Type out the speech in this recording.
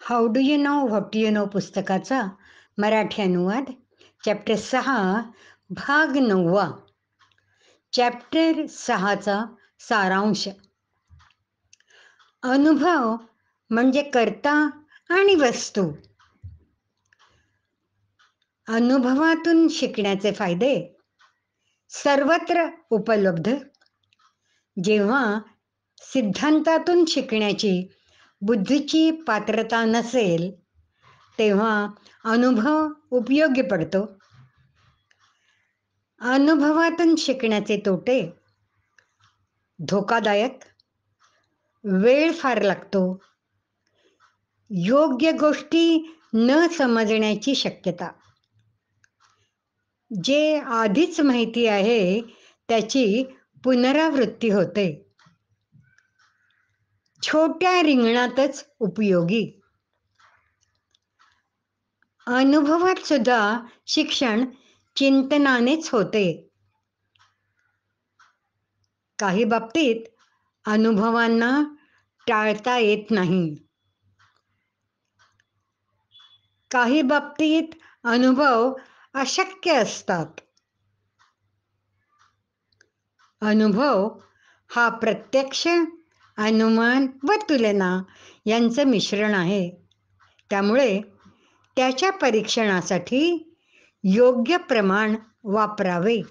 How do you know what you know पुस्तकाचा मराठी अनुवाद chapter 6 भाग 9. चॅप्टर 6चा सारांश. अनुभव म्हणजे कर्ता आणि वस्तू. अनुभवातून शिकण्याचे फायदे सर्वत्र उपलब्ध. जेव्हा सिद्धांतातून शिकण्याची बुद्धीची पात्रता नसेल तेव्हा अनुभव उपयोगी पडतो. अनुभवातून शिकण्याचे तोटे: धोकादायक, वेळ फार लागतो, योग्य गोष्टी न समजण्याची शक्यता, जे आधीच माहिती आहे त्याची पुनरावृत्ती होते, छोट्या रिंगणातच उपयोगी. अनुभवात सुद्धा शिक्षण चिंतनानेच होते. काही बाबतीत अनुभवांना टाळता येत नाही. काही बाबतीत अनुभव अशक्य असतात. अनुभव हा प्रत्यक्ष, अनुमान व तुलना यांचं मिश्रण आहे. त्यामुळे त्याच्या परीक्षणासाठी योग्य प्रमाण वापरावे.